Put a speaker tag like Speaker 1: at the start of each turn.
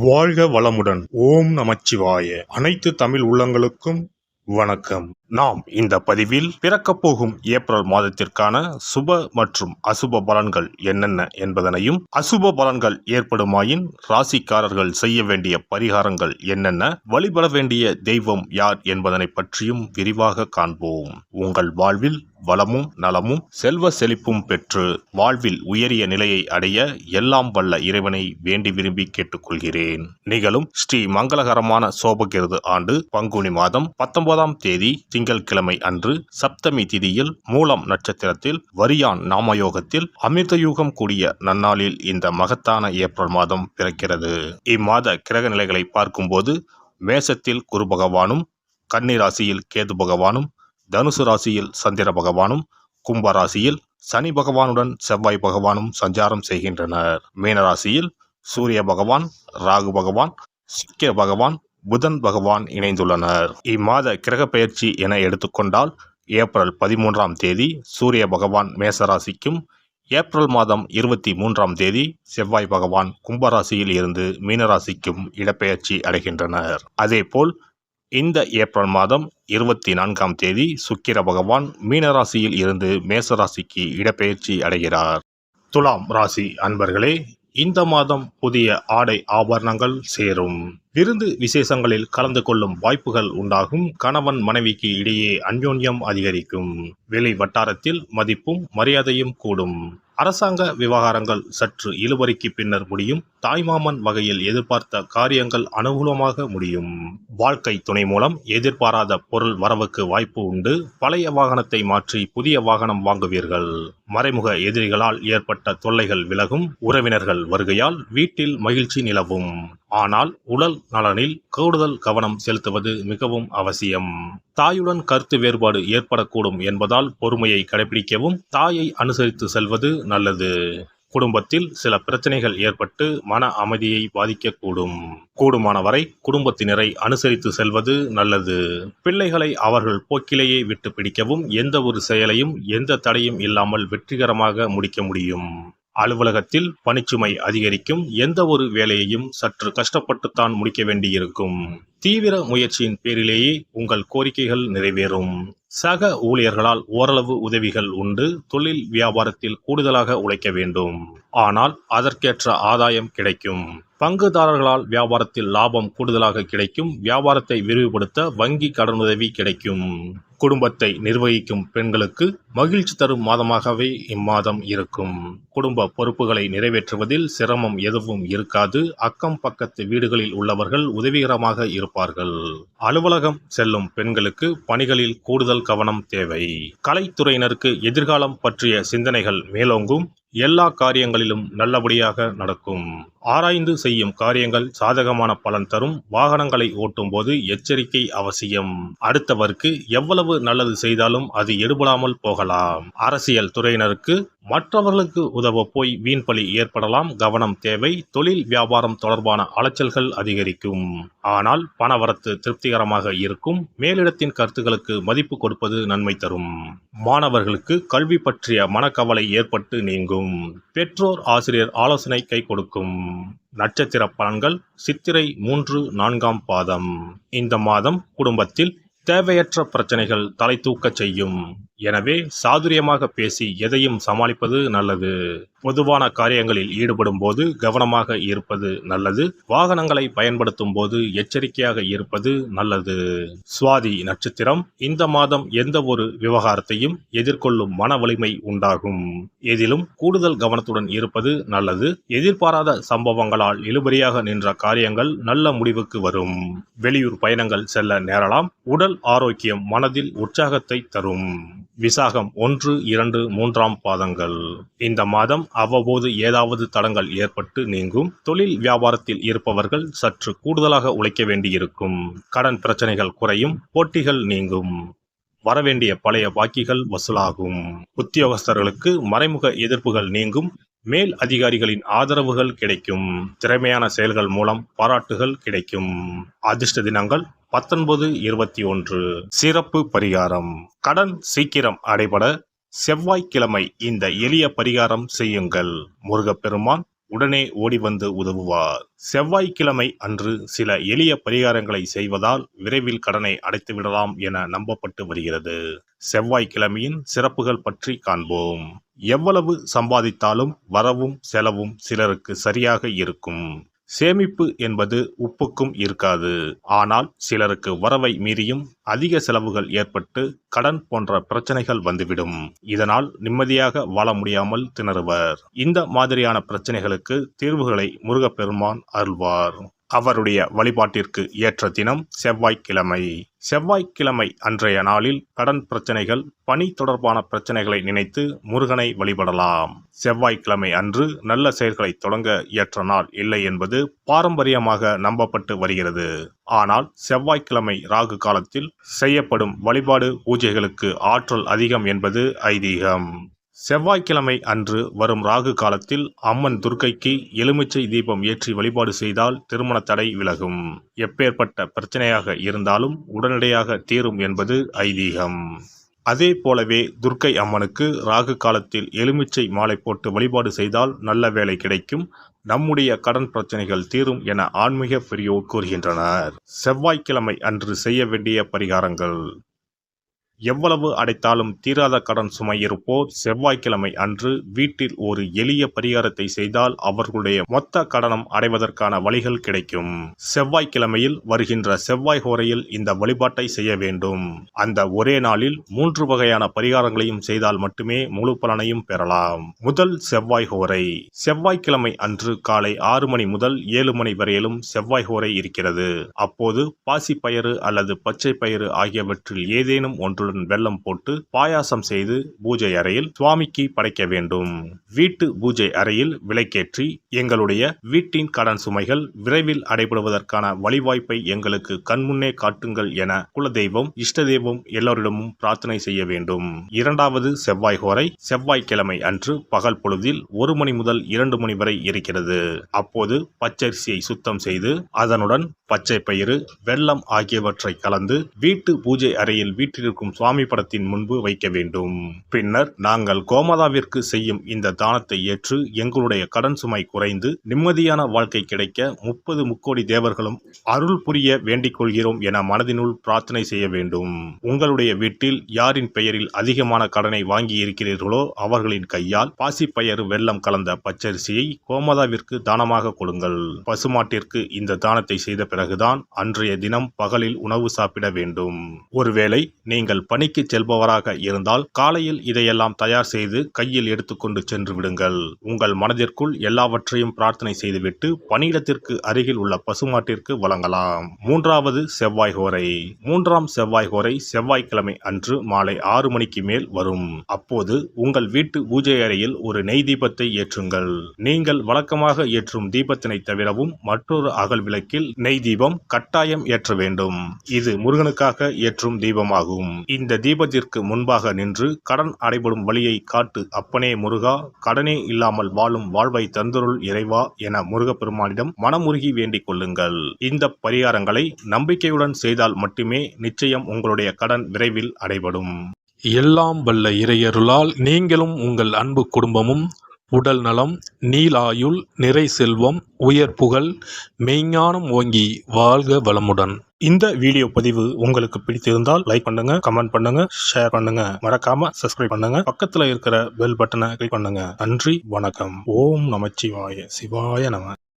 Speaker 1: வாழ்க வளமுடன். ஓம் நமச்சிவாய. அனைத்து தமிழ் உள்ளங்களுக்கும் வணக்கம். நாம் இந்த பதிவில் பிறக்கப் போகும் ஏப்ரல் மாதத்திற்கான சுப மற்றும் அசுப பலன்கள் என்னென்ன என்பதனையும், அசுப பலன்கள் ஏற்படுமாயின் ராசிக்காரர்கள் செய்ய வேண்டிய பரிகாரங்கள் என்னென்ன, வழிபட வேண்டிய தெய்வம் யார் என்பதனை பற்றியும் விரிவாக காண்போம். உங்கள் வாழ்வில் வளமும் நலமும் செல்வ செழிப்பும் பெற்று வாழ்வில் உயரிய நிலையை அடைய எல்லாம் வல்ல இறைவனை வேண்டி விரும்பி கேட்டுக்கொள்கிறேன். நிகழும் ஸ்ரீ மங்களகரமான சோபகிருது ஆண்டு பங்குனி மாதம் 19ஆம் தேதி திங்கட்கிழமை அன்று சப்தமி திதியில் மூலம் நட்சத்திரத்தில் வரியான் நாமயோகத்தில் அமிர்தயுகம் கூடிய நன்னாளில் இந்த மகத்தான ஏப்ரல் மாதம் பிறக்கிறது. இம்மாத கிரக நிலைகளை பார்க்கும்போது மேசத்தில் குரு பகவானும், கன்னி ராசியில் கேது பகவானும், தனுசு ராசியில் சந்திர பகவானும், கும்ப ராசியில் சனி பகவானுடன் செவ்வாய் பகவானும் சஞ்சாரம் செய்கின்றனர். மீனராசியில் சூரிய பகவான், ராகு பகவான், சுக்கிர பகவான், புதன் பகவான் இணைந்துள்ளனர். இம்மாத கிரக பெயர்ச்சி என எடுத்துக்கொண்டால் ஏப்ரல் 13ஆம் தேதி சூரிய பகவான் மேசராசிக்கும், ஏப்ரல் மாதம் 23ஆம் தேதி செவ்வாய் பகவான் கும்பராசியில் இருந்து மீனராசிக்கும் இடப்பெயர்ச்சி அடைகின்றனர். அதேபோல் இந்த ஏப்ரல் மாதம் 24ஆம் தேதி சுக்கிர பகவான் மீனராசியில் இருந்து மேசராசிக்கு இடப்பெயர்ச்சி அடைகிறார். துலாம் ராசி அன்பர்களே, இந்த மாதம் புதிய ஆடை ஆபரணங்கள் சேரும். விருந்து விசேஷங்களில் கலந்து கொள்ளும் வாய்ப்புகள் உண்டாகும். கணவன் மனைவிக்கு இடையே அந்யோன்யம் அதிகரிக்கும். வெளி வட்டாரத்தில் மதிப்பும் மரியாதையும் கூடும். அரசாங்க விவகாரங்கள் சற்று இழுபறிக்கு பின்னர் முடியும். தாய்மாமன் வகையில் எதிர்பார்த்த காரியங்கள் அனுகூலமாக முடியும். வாழ்க்கை துணை மூலம் எதிர்பாராத பொருள் வரவுக்கு வாய்ப்பு உண்டு. பழைய வாகனத்தை மாற்றி புதிய வாகனம் வாங்குவீர்கள். மறைமுக எதிரிகளால் ஏற்பட்ட தொல்லைகள் விலகும். உறவினர்கள் வருகையால் வீட்டில் மகிழ்ச்சி நிலவும். ஆனால் உடல் நலனில் கூடுதல் கவனம் செலுத்துவது மிகவும் அவசியம். தாயுடன் கருத்து வேறுபாடு ஏற்படக்கூடும் என்பதால் பொறுமையை கடைபிடிக்கவும் தாயை அனுசரித்து செல்வது நல்லது. குடும்பத்தில் சில பிரச்சனைகள் ஏற்பட்டு மன அமைதியை பாதிக்கக்கூடும். கூடுமானவரை குடும்பத்தினரை அனுசரித்து செல்வது நல்லது. பிள்ளைகளை அவர்கள் போக்கிலேயே விட்டு பிடிக்கவும் எந்த ஒரு செயலையும் எந்த தடையும் இல்லாமல் வெற்றிகரமாக முடிக்க முடியும். அலுவலகத்தில் பணிச்சுமை அதிகரிக்கும். எந்த ஒரு வேலையையும் சற்று கஷ்டப்பட்டுத்தான் முடிக்க வேண்டியிருக்கும். தீவிர முயற்சியின் பேரிலேயே உங்கள் கோரிக்கைகள் நிறைவேறும். சக ஊழியர்களால் ஓரளவு உதவிகள் உண்டு. தொழில் வியாபாரத்தில் கூடுதலாக உழைக்க வேண்டும். ஆனால் அதற்கேற்ற ஆதாயம் கிடைக்கும். பங்குதாரர்களால் வியாபாரத்தில் லாபம் கூடுதலாக கிடைக்கும். வியாபாரத்தை விரிவுபடுத்த வங்கி கடனுதவி கிடைக்கும். குடும்பத்தை நிர்வகிக்கும் பெண்களுக்கு மகிழ்ச்சி தரும் மாதமாகவே இம்மாதம் இருக்கும். குடும்ப பொறுப்புகளை நிறைவேற்றுவதில் சிரமம் எதுவும் இருக்காது. அக்கம் பக்கத்து வீடுகளில் உள்ளவர்கள் உதவிகரமாக இருப்பார்கள். அலுவலகம் செல்லும் பெண்களுக்கு பணிகளில் கூடுதல் கவனம் தேவை. கலைத்துறையினருக்கு எதிர்காலம் பற்றிய சிந்தனைகள் மேலோங்கும். எல்லா காரியங்களிலும் நல்லபடியாக நடக்கும். ஆராய்ந்து செய்யும் காரியங்கள் சாதகமான பலன் தரும். வாகனங்களை ஓட்டும் போது எச்சரிக்கை அவசியம். அடுத்தவருக்கு எவ்வளவு நல்லது செய்தாலும் அது எடுபடாமல் போகலாம். அரசியல் துறையினருக்கு மற்றவர்களுக்கு உதவ போய் வீண்பலி ஏற்படலாம். கவனம் தேவை. தொழில் வியாபாரம் தொடர்பான அலைச்சல்கள் அதிகரிக்கும். ஆனால் பணவரத்து திருப்திகரமாக இருக்கும். மேலிடத்தின் கருத்துக்களுக்கு மதிப்பு கொடுப்பது நன்மை தரும். மாணவர்களுக்கு கல்வி பற்றிய மனக்கவலை ஏற்பட்டு நீங்கும். பெற்றோர் ஆசிரியர் ஆலோசனை கை கொடுக்கும். நட்சத்திர பலன்கள் சித்திரை 3, 4ஆம் பாதம். இந்த மாதம் குடும்பத்தில் தேவையற்ற பிரச்சனைகள் தலை தூக்கச் செய்யும். எனவே சாதுரியமாக பேசி எதையும் சமாளிப்பது நல்லது. பொதுவான காரியங்களில் ஈடுபடும் போது கவனமாக இருப்பது நல்லது. வாகனங்களை பயன்படுத்தும் போது எச்சரிக்கையாக இருப்பது நல்லது. சுவாதி நட்சத்திரம். இந்த மாதம் எந்த ஒரு விவகாரத்தையும் எதிர்கொள்ளும் மன வலிமை உண்டாகும். எதிலும் கூடுதல் கவனத்துடன் இருப்பது நல்லது. எதிர்பாராத சம்பவங்களால் இழுபறியாக நின்ற காரியங்கள் நல்ல முடிவுக்கு வரும். வெளியூர் பயணங்கள் செல்ல நேரலாம். உடல் ஆரோக்கியம் மனதில் உற்சாகத்தை தரும். விசாகம் 1, 2, 3ஆம் பாதங்கள். இந்த மாதம் அவ்வப்போது ஏதாவது தடங்கள் ஏற்பட்டு நீங்கும். தொழில் வியாபாரத்தில் இருப்பவர்கள் சற்று கூடுதலாக உழைக்க வேண்டியிருக்கும். கடன் பிரச்சனைகள் குறையும். போட்டிகள் நீங்கும். வரவேண்டிய பழைய பாக்கிகள் வசூலாகும். உத்தியோகஸ்தர்களுக்கு மறைமுக எதிர்ப்புகள் நீங்கும். மேல் அதிகாரிகளின் ஆதரவுகள் கிடைக்கும். திறமையான செயல்கள் மூலம் பாராட்டுகள் கிடைக்கும். அதிர்ஷ்ட தினங்கள் 19, 21. சிறப்பு பரிகாரம். கடன் சீக்கிரம் அடைபட செவ்வாய்க்கிழமை இந்த எளிய பரிகாரம் செய்யுங்கள். முருகப்பெருமான் உடனே ஓடி வந்து உதவுவார். செவ்வாய்க்கிழமை அன்று சில எளிய பரிகாரங்களை செய்வதால் விரைவில் கடனை அடைத்து விடலாம் என நம்பப்பட்டு வருகிறது. செவ்வாய்க்கிழமையின் சிறப்புகள் பற்றி காண்போம். எவ்வளவு சம்பாதித்தாலும் வரவும் செலவும் சிலருக்கு சரியாக இருக்கும். சேமிப்பு என்பது உப்புக்கும் இருக்காது. ஆனால் சிலருக்கு வரவை மீறியும் அதிக செலவுகள் ஏற்பட்டு கடன் போன்ற பிரச்சனைகள் வந்துவிடும். இதனால் நிம்மதியாக வாழ முடியாமல் திணறுவர். இந்த மாதிரியான பிரச்சனைகளுக்கு தீர்வுகளை முருகப்பெருமான் அருள்வார். அவருடைய வழிபாட்டிற்கு ஏற்ற தினம் செவ்வாய்க்கிழமை. செவ்வாய்க்கிழமை அன்றைய நாளில் கடன் பிரச்சனைகள், பணி தொடர்பான பிரச்சனைகளை நினைத்து முருகனை வழிபடலாம். செவ்வாய்க்கிழமை அன்று நல்ல செயல்களை தொடங்க ஏற்ற நாள் இல்லை என்பது பாரம்பரியமாக நம்பப்பட்டு வருகிறது. ஆனால் செவ்வாய்க்கிழமை ராகு காலத்தில் செய்யப்படும் வழிபாடு பூஜைகளுக்கு ஆற்றல் அதிகம் என்பது ஐதீகம். செவ்வாய்க்கிழமை அன்று வரும் ராகு காலத்தில் அம்மன் துர்க்கைக்கு எலுமிச்சை தீபம் ஏற்றி வழிபாடு செய்தால் திருமண தடை விலகும். எப்பேற்பட்ட பிரச்சனையாக இருந்தாலும் உடனடியாக தீரும் என்பது ஐதீகம். அதே போலவே துர்க்கை அம்மனுக்கு ராகு காலத்தில் எலுமிச்சை மாலை போட்டு வழிபாடு செய்தால் நல்ல வேலை கிடைக்கும், நம்முடைய கடன் பிரச்சனைகள் தீரும் என ஆன்மீக பெரியோர் கூறுகின்றனர். செவ்வாய்க்கிழமை அன்று செய்ய வேண்டிய பரிகாரங்கள். எவ்வளவு அடைத்தாலும் தீராத கடன் சுமை இருப்போர் செவ்வாய்க்கிழமை அன்று வீட்டில் ஒரு எளிய பரிகாரத்தை செய்தால் அவர்களுடைய மொத்த கடனம் அடைவதற்கான வழிகள் கிடைக்கும். செவ்வாய்க்கிழமையில் வருகின்ற செவ்வாய் ஹோரையில் இந்த வழிபாட்டை செய்ய வேண்டும். அந்த ஒரே நாளில் 3 வகையான பரிகாரங்களையும் செய்தால் மட்டுமே முழு பலனையும் பெறலாம். முதல் செவ்வாய் ஹோரை. செவ்வாய்க்கிழமை அன்று காலை 6 மணி முதல் 7 மணி வரையிலும் செவ்வாய் ஹோரை இருக்கிறது. அப்போது பாசிப்பயிறு அல்லது பச்சை பயிறு ஆகியவற்றில் ஏதேனும் ஒன்று வெல்லம் போட்டு பாயாசம் செய்து பூஜை அறையில் சுவாமிக்கு படைக்க வேண்டும். வீட்டு பூஜை அறையில் விளக்கேற்றி எங்களுடைய வீட்டின் கடன் சுமைகள் விரைவில் அடைபடுவதற்கான வழிவாய்ப்பை எங்களுக்கு கண்முன்னே காட்டுங்கள் என குலதெய்வம், இஷ்ட தெய்வம் எல்லோரிடமும் பிரார்த்தனை செய்ய வேண்டும். இரண்டாவது செவ்வாய் ஹோரை செவ்வாய்க்கிழமை அன்று பகல் பொழுதில் 1 மணி முதல் 2 மணி வரை இருக்கிறது. அப்போது பச்சரிசியை சுத்தம் செய்து அதனுடன் பச்சை பயிறு, வெல்லம் ஆகியவற்றை கலந்து வீட்டு பூஜை அறையில் வீட்டிற்கும் சுவாமி படத்தின் முன்பு வைக்க வேண்டும். பின்னர் நாங்கள் கோமாதாவிற்கு செய்யும் இந்த தானத்தை ஏற்று எங்களுடைய கடன் சுமை குறைந்து நிம்மதியான வாழ்க்கை கிடைக்க 30 முக்கோடி தேவர்களும் அருள் புரிய வேண்டிக் கொள்கிறோம் என மனதினுள் பிரார்த்தனை செய்ய வேண்டும். உங்களுடைய வீட்டில் யாரின் பெயரில் அதிகமான கடனை வாங்கி இருக்கிறீர்களோ அவர்களின் கையால் பாசிப்பயறு வெல்லம் கலந்த பச்சரிசியை கோமாதாவிற்கு தானமாக கொடுங்கள். பசுமாட்டிற்கு இந்த தானத்தை செய்த பிறகுதான் அன்றைய தினம் பகலில் உணவு சாப்பிட வேண்டும். ஒருவேளை நீங்கள் பணிக்கு செல்பவராக இருந்தால் காலையில் இதையெல்லாம் தயார் செய்து கையில் எடுத்துக்கொண்டு சென்று விடுங்கள். உங்கள் மனதிற்குள் எல்லாவற்றையும் பிரார்த்தனை செய்துவிட்டு பணியிடத்திற்கு அருகில் உள்ள பசுமாட்டிற்கு வழங்கலாம். மூன்றாவது செவ்வாய் ஹோரை. 3ஆம் செவ்வாய் ஹோரை செவ்வாய்க்கிழமை அன்று மாலை 6 மணிக்கு மேல் வரும். அப்போது உங்கள் வீட்டு பூஜை அறையில் ஒரு நெய் தீபத்தை ஏற்றுங்கள். நீங்கள் வழக்கமாக ஏற்றும் தீபத்தினை தவிரவும் மற்றொரு அகல் விளக்கில் நெய் தீபம் கட்டாயம் ஏற்ற வேண்டும். இது முருகனுக்காக ஏற்றும் தீபமாகும். இந்த தீபத்திற்கு முன்பாக நின்று கடன் அடைபடும் வழியை காட்டு அப்பனே முருகா, கடனே இல்லாமல் வாழும் வாழ்வை தந்தருள் இறைவா என முருகப்பெருமானிடம் மனமுருகி வேண்டிக் கொள்ளுங்கள். இந்த பரிகாரங்களை நம்பிக்கையுடன் செய்தால் மட்டுமே நிச்சயம் உங்களுடைய கடன் விரைவில் அடைபடும்.
Speaker 2: எல்லாம் வல்ல இறையருளால் நீங்களும் உங்கள் அன்பு குடும்பமும் உடல் நலம், நீலாயுள், நிறை செல்வம், உயர் புகழ், மெய்ஞானம் ஓங்கி வாழ்க வளமுடன்.
Speaker 1: இந்த வீடியோ பதிவு உங்களுக்கு பிடித்திருந்தால் லைக் பண்ணுங்க, கமெண்ட் பண்ணுங்க, ஷேர் பண்ணுங்க, மறக்காம சப்ஸ்கிரைப் பண்ணுங்க, பக்கத்துல இருக்கிற பெல் பட்டனை கிளிக் பண்ணுங்க. நன்றி, வணக்கம். ஓம் நமச்சிவாய. சிவாய நம.